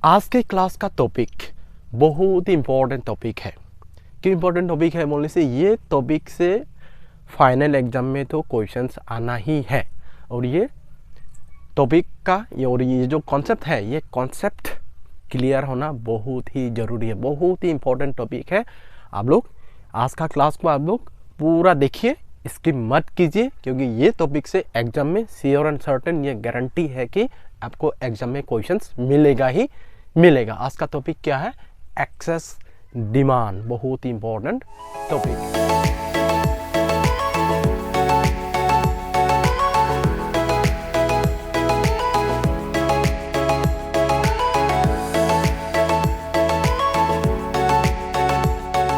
आज के क्लास का टॉपिक बहुत ही इम्पोर्टेंट टॉपिक है। क्यों इम्पोर्टेंट टॉपिक है बोलने से ये टॉपिक से फाइनल एग्जाम में तो क्वेश्चंस आना ही है। और ये टॉपिक का ये जो कॉन्सेप्ट है, ये कॉन्सेप्ट क्लियर होना बहुत ही ज़रूरी है। बहुत ही इम्पोर्टेंट टॉपिक है। आप लोग आज का क्लास को आप लोग पूरा देखिए, इसकी मत कीजिए, क्योंकि ये टॉपिक से एग्जाम में श्योर एंड सर्टेन ये गारंटी है कि आपको एग्जाम में क्वेश्चंस मिलेगा ही मिलेगा। आज का टॉपिक क्या है? Excess demand. बहुत ही इंपॉर्टेंट टॉपिक।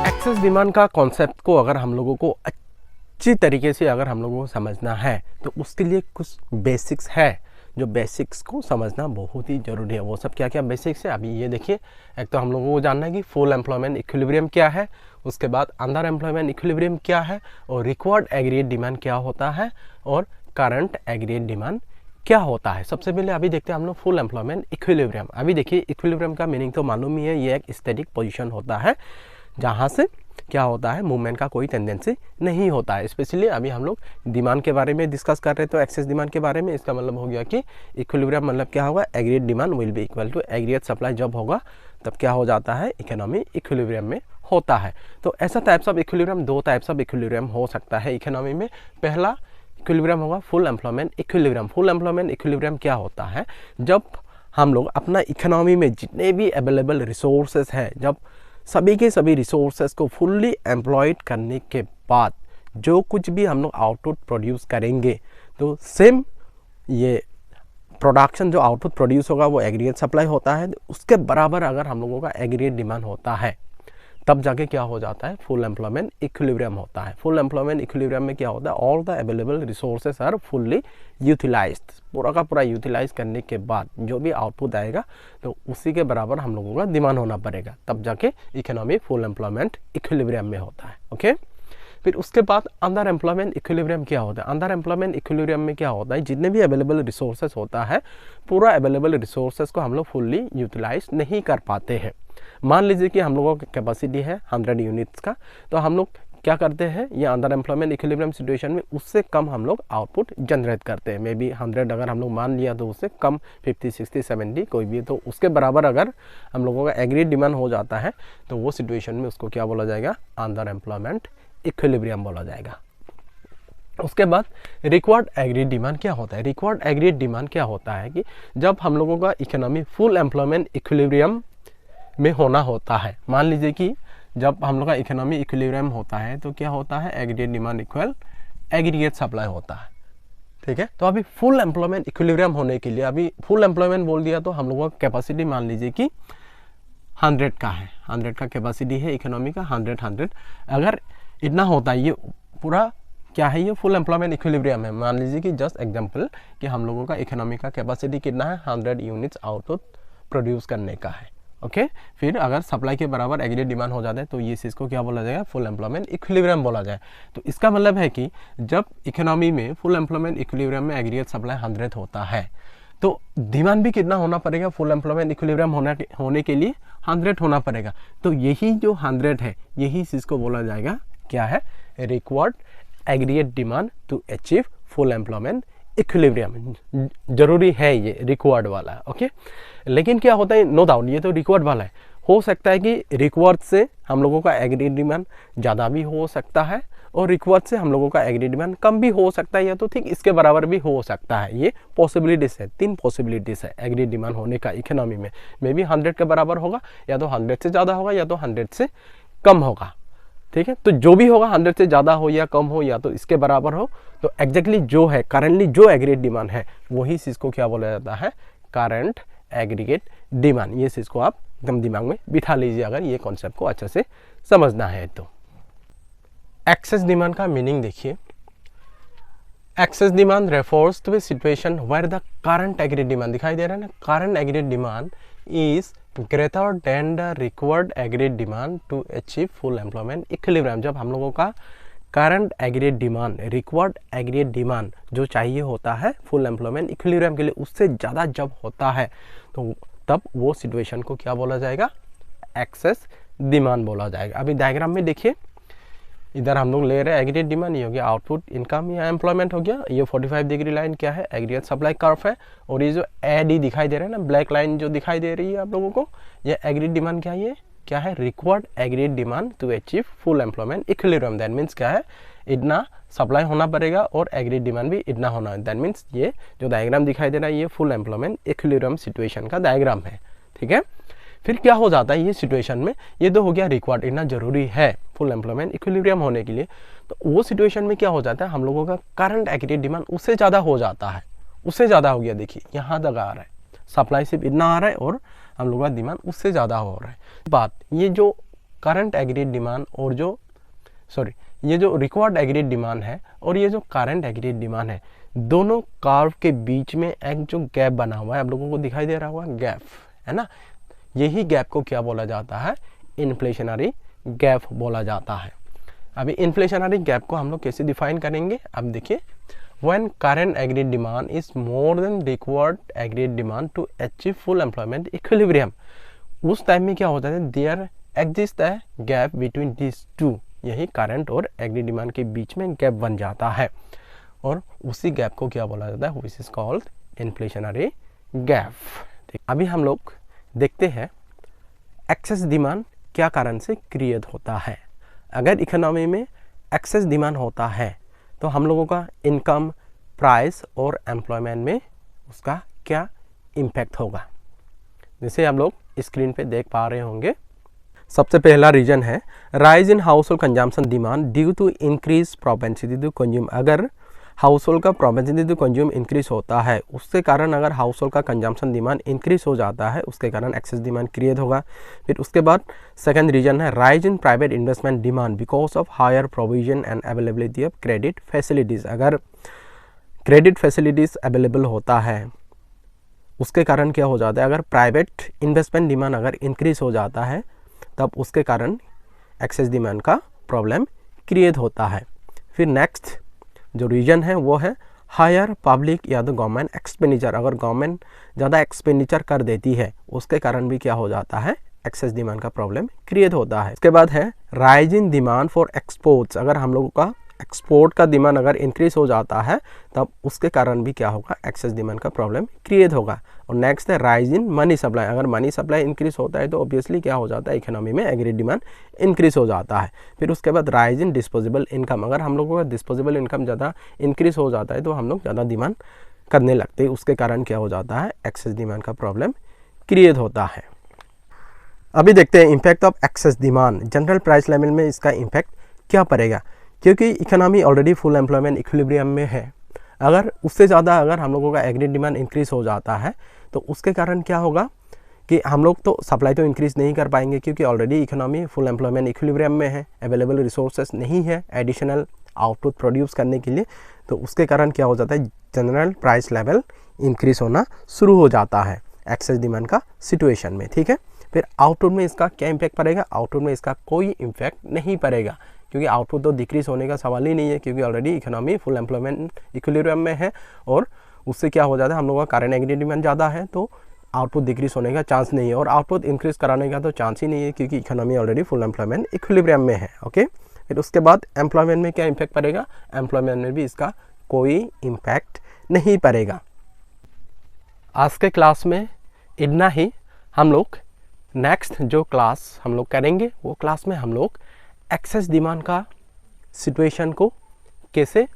एक्सेस डिमांड का कॉन्सेप्ट को अगर हम लोगों को अच्छी तरीके से अगर हम लोगों को समझना है तो उसके लिए कुछ बेसिक्स है, जो बेसिक्स को समझना बहुत ही ज़रूरी है। वो सब क्या क्या बेसिक्स है अभी ये देखिए। एक तो हम लोगों को जानना है कि फुल एम्प्लॉयमेंट इक्विलिब्रियम क्या है, उसके बाद अंडर एम्प्लॉयमेंट इक्विलिब्रियम क्या है, और रिक्वायर्ड एग्रीगेट डिमांड क्या होता है, और करंट एग्रीगेट डिमांड क्या होता है। सबसे पहले अभी देखते हैं हम लोग फुल एम्प्लॉयमेंट इक्विलिब्रियम। अभी देखिए, इक्विलिब्रियम का मीनिंग तो मालूम ही है, ये एक स्टैटिक पोजीशन होता है जहाँ से क्या होता है, मूवमेंट का कोई टेंडेंसी नहीं होता है। स्पेशली अभी हम लोग डिमांड के बारे में डिस्कस कर रहे हैं, तो एक्सेस डिमांड के बारे में। इसका मतलब हो गया कि इक्विलिब्रियम मतलब क्या होगा, aggregate demand will be equal to aggregate supply. जब होगा तब क्या हो जाता है, इकोनॉमी इक्विलिब्रियम में होता है। तो ऐसा टाइप्स ऑफ इक्विलिब्रियम, दो टाइप्स ऑफ इक्विलिब्रियम हो सकता है इकोनॉमी में। पहला इक्विलिब्रियम होगा full employment equilibrium. Full employment equilibrium क्या होता है, जब हम लोग अपना इकोनॉमी में जितने भी अवेलेबल रिसोर्सेज है, जब सभी के सभी रिसोर्सेज को फुल्ली एम्प्लॉयड करने के बाद जो कुछ भी हम लोग आउटपुट प्रोड्यूस करेंगे, तो सेम ये प्रोडक्शन जो आउटपुट प्रोड्यूस होगा वो एग्रीगेट सप्लाई होता है। उसके बराबर अगर हम लोगों का एग्रीगेट डिमांड होता है, तब जाके क्या हो जाता है, फुल एम्प्लॉयमेंट इक्विलिब्रियम होता है। फुल एम्प्लॉयमेंट इक्विलिब्रियम में क्या होता है, all the available resources are fully utilised. पूरा का पूरा यूटिलाइज करने के बाद जो भी आउटपुट आएगा तो उसी के बराबर हम लोगों का डिमांड होना पड़ेगा, तब जाके इकोनॉमी फुल एम्प्लॉयमेंट इक्विलिब्रियम में होता है। ओके, फिर उसके बाद अंडर एम्प्लॉयमेंट इक्विलिब्रियम क्या होता है। अंडर एम्प्लॉयमेंट इक्विलिब्रियम में क्या होता है, जितने भी अवेलेबल रिसोर्सेज होता है, पूरा अवेलेबल रिसोर्सेज को हम लोग फुल्ली यूटिलाइज नहीं कर पाते हैं। मान लीजिए कि हम लोगों की कैपेसिटी है 100 यूनिट्स का, तो हम लोग क्या करते हैं, ये अंडर एम्प्लॉयमेंट इक्विलिब्रियम सिचुएशन में उससे कम हम लोग आउटपुट जनरेट करते हैं। मे बी 100 अगर हम लोग मान लिया तो उससे कम 50, 60, 70 कोई भी, तो उसके बराबर अगर हम लोगों का एग्रीगेट डिमांड हो जाता है तो वो सिचुएशन में उसको क्या बोला जाएगा, अंडर एम्प्लॉयमेंट इक्विलिब्रियम बोला जाएगा। उसके बाद रिक्वायर्ड एग्रीगेट डिमांड क्या होता है। रिक्वायर्ड एग्रीगेट डिमांड क्या होता है कि जब हम लोगों का इकोनॉमी फुल एम्प्लॉयमेंट इक्विलिब्रियम में होना होता है। मान लीजिए कि जब हम लोग का इकोनॉमी इक्विलिब्रियम होता है तो क्या होता है, aggregate demand equal aggregate supply होता है। ठीक है, तो अभी फुल एम्प्लॉयमेंट इक्विलिब्रियम होने के लिए, अभी फुल एम्प्लॉयमेंट बोल दिया तो हम लोगों का कैपेसिटी मान लीजिए कि 100 का है, 100 का कैपेसिटी है इकोनॉमी का, 100 अगर इतना होता है, ये पूरा क्या है, ये फुल एम्प्लॉयमेंट इक्विलिब्रियम है। मान लीजिए कि जस्ट एग्जांपल कि हम लोगों का इकोनॉमी का कैपेसिटी कितना है, 100 यूनिट्स आउटपुट प्रोड्यूस करने का है। ओके, फिर अगर सप्लाई के बराबर एग्रीगेट डिमांड हो जाता है तो ये चीज़ को क्या बोला जाएगा, फुल एम्प्लॉयमेंट इक्विलिब्रियम बोला जाए। तो इसका मतलब है कि जब इकोनॉमी में फुल एम्प्लॉयमेंट इक्विलिब्रियम में एग्रीगेट सप्लाई 100 होता है तो डिमांड भी कितना होना पड़ेगा, फुल एम्प्लॉयमेंट इक्विलिब्रियम होने के लिए 100 होना पड़ेगा। तो यही जो 100 है, यही चीज़ को बोला जाएगा क्या है, required aggregate demand to achieve full employment equilibrium. जरूरी है ये रिक्वायर्ड वाला। ओके, लेकिन क्या होता है, नो डाउट ये तो रिक्वायर्ड वाला है। हो सकता है कि रिक्वायर्ड से हम लोगों का एग्रीगेट डिमांड ज़्यादा भी हो सकता है और रिक्वायर्ड से हम लोगों का एग्रीगेट डिमांड कम भी हो सकता है, या तो ठीक इसके बराबर भी हो सकता है। ये पॉसिबिलिटीज है, 3 पॉसिबिलिटीज है एग्रीगेट डिमांड होने का इकोनॉमी में। मे बी 100 के बराबर होगा, या तो 100 से ज़्यादा होगा, या तो 100 से कम होगा। ठीक है, तो जो भी होगा 100 से ज़्यादा हो या कम हो या तो इसके बराबर हो, तो एग्जैक्टली जो है करंटली जो एग्रीगेट डिमांड है वही चीज़ को क्या बोला जाता है, करंट एग्रीगेट डिमांड। ये चीज़ को आप एकदम दिमाग में बिठा लीजिए अगर ये कॉन्सेप्ट को अच्छे से समझना है तो। एक्सेस डिमांड का मीनिंग देखिए, excess demand refers to a situation where the current aggregate demand, दिखाई दे रहा है ना, current aggregate demand is greater than the required aggregate demand to achieve full employment equilibrium. जब हम लोगों का current aggregate demand, required aggregate demand जो चाहिए होता है फुल एम्प्लॉयमेंट इक्विलिब्रियम के लिए, उससे ज़्यादा जब होता है तो तब वो सिचुएशन को क्या बोला जाएगा, एक्सेस डिमांड बोला जाएगा। अभी डायग्राम में देखिए, इधर हम लोग ले रहे हैं एग्रीगेट डिमांड, ये हो गया आउटपुट इनकम या एम्प्लॉयमेंट हो गया। ये 45 डिग्री लाइन क्या है, एग्रीगेट सप्लाई कर्व है। और ये जो एडी दिखाई दे रहा है ना, ब्लैक लाइन जो दिखाई दे रही है आप लोगों को, ये एग्रीगेट डिमांड क्या है, ये क्या है, required aggregate demand to achieve full employment equilibrium. That means क्या है, इतना सप्लाई होना पड़ेगा और एग्रीगेट डिमांड भी इतना होना है। दैट मीन्स ये जो डायग्राम दिखाई दे रहा है ये फुल एम्प्लॉयमेंट इक्विलिब्रियम सिचुएशन का डायग्राम है, ठीक है। फिर क्या हो जाता है ये सिचुएशन में, ये तो हो गया रिक्वायर्ड, इतना जरूरी है फुल एम्प्लॉयमेंट इक्विलिब्रियम होने के लिए। तो वो सिचुएशन में क्या हो जाता है, हम लोगों का करंट एग्रीगेट डिमांड उससे ज़्यादा हो जाता है, उससे ज़्यादा हो गया। देखिए यहाँ तक आ रहा है, सप्लाई सिर्फ इतना आ रहा है और हम लोगों का डिमांड उससे ज़्यादा हो रहा है। बात ये जो करंट एग्रीगेट डिमांड और ये जो रिक्वायर्ड एग्रीगेट डिमांड है और ये जो करंट एग्रीगेट डिमांड है, दोनों कर्व के बीच में एक जो गैप बना हुआ है, आप लोगों को दिखाई दे रहा होगा गैप, है ना। यही गैप को क्या बोला जाता है, इन्फ्लेशनरी गैप बोला जाता है। अभी इन्फ्लेशनरी गैप को हम लोग कैसे डिफाइन करेंगे, अब देखिए, when current aggregate demand is more than required aggregate demand to achieve full employment equilibrium, उस टाइम में क्या होता है, देयर एग्जिस्ट है गैप बिटवीन दिस टू, यही करंट और एग्रीगेट डिमांड के बीच में गैप बन जाता है और उसी गैप को क्या बोला जाता है, which is called inflationary gap. अभी हम लोग देखते हैं एक्सेस डिमांड क्या कारण से क्रिएट होता है। अगर इकोनॉमी में एक्सेस डिमांड होता है तो हम लोगों का इनकम, प्राइस और एम्प्लॉयमेंट में उसका क्या इम्पैक्ट होगा, जैसे हम लोग स्क्रीन पे देख पा रहे होंगे। सबसे पहला रीजन है rise in household consumption demand due to increase propensity to consume. अगर हाउस होल्ड का प्रोपेंसिटी टू कंज्यूम इंक्रीज होता है, उसके कारण अगर हाउस होल्ड का कंजम्पशन डिमांड इंक्रीज हो जाता है, उसके कारण एक्सेस डिमांड क्रिएट होगा। फिर उसके बाद सेकंड रीजन है rise in private investment demand because of higher provision and availability of credit facilities. अगर क्रेडिट फैसिलिटीज़ अवेलेबल होता है, उसके कारण क्या हो जाता है, अगर प्राइवेट इन्वेस्टमेंट डिमांड अगर इंक्रीज हो जाता है, तब उसके कारण एक्सेस डिमांड का प्रॉब्लम क्रिएट होता है। फिर नेक्स्ट जो रीजन है वो है हायर पब्लिक या तो गवर्नमेंट एक्सपेंडिचर। अगर गवर्नमेंट ज़्यादा एक्सपेंडिचर कर देती है, उसके कारण भी क्या हो जाता है, एक्सेस डिमांड का प्रॉब्लम क्रिएट होता है। इसके बाद है rise in demand for exports. अगर हम लोगों का एक्सपोर्ट का डिमांड अगर इंक्रीज हो जाता है, तब उसके कारण भी क्या होगा, एक्सेस डिमांड का प्रॉब्लम क्रिएट होगा। और नेक्स्ट है राइज इन मनी सप्लाई। अगर मनी सप्लाई इंक्रीज होता है तो ऑब्वियसली क्या हो जाता है, इकोनॉमी में एग्रीगेट डिमांड इंक्रीज हो जाता है। फिर उसके बाद राइज इन डिस्पोजेबल इनकम। अगर हम लोगों का डिस्पोजेबल इनकम ज़्यादा इंक्रीज हो जाता है तो हम लोग ज़्यादा डिमांड करने लगते हैं, उसके कारण क्या हो जाता है, एक्सेस डिमांड का प्रॉब्लम क्रिएट होता है। अभी देखते हैं impact of excess demand. General price level में इसका इम्पैक्ट क्या पड़ेगा, क्योंकि economy already full employment equilibrium में है। अगर उससे ज़्यादा अगर हम लोगों का एग्रीगेट डिमांड इंक्रीज हो जाता है तो उसके कारण क्या होगा कि हम लोग तो सप्लाई तो इंक्रीज नहीं कर पाएंगे, क्योंकि already economy full employment equilibrium में है, अवेलेबल रिसोर्सेज नहीं है एडिशनल आउटपुट प्रोड्यूस करने के लिए। तो उसके कारण क्या हो जाता है, जनरल प्राइस लेवल इंक्रीज होना शुरू हो जाता है एक्सेस डिमांड का सिचुएशन में, ठीक है। फिर आउटपुट में इसका क्या इम्पैक्ट पड़ेगा, आउटपुट में इसका कोई इम्पैक्ट नहीं पड़ेगा, क्योंकि आउटपुट तो डिक्रीज होने का सवाल ही नहीं है, क्योंकि already economy full employment equilibrium में है। और उससे क्या हो जाता है, हम लोगों का करंट एग्रीगेट डिमांड ज़्यादा है तो आउटपुट डिक्रीज होने का चांस नहीं है, और आउटपुट इंक्रीज कराने का तो चांस ही नहीं है, क्योंकि economy already full employment equilibrium में है। ओके, फिर उसके बाद एम्प्लॉयमेंट में क्या इम्पैक्ट पड़ेगा, एम्प्लॉयमेंट में भी इसका कोई इम्पैक्ट नहीं पड़ेगा। आज के क्लास में इतना ही। हम लोग नेक्स्ट जो क्लास हम लोग करेंगे, वो क्लास में हम लोग एक्सेस डिमांड का सिचुएशन को कैसे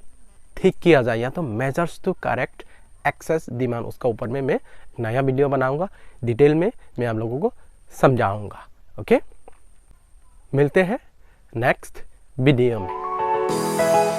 ठीक किया जाए, या तो measures to correct excess demand, उसका ऊपर में मैं नया वीडियो बनाऊंगा, डिटेल में मैं आप लोगों को समझाऊंगा। ओके, मिलते हैं नेक्स्ट वीडियो में।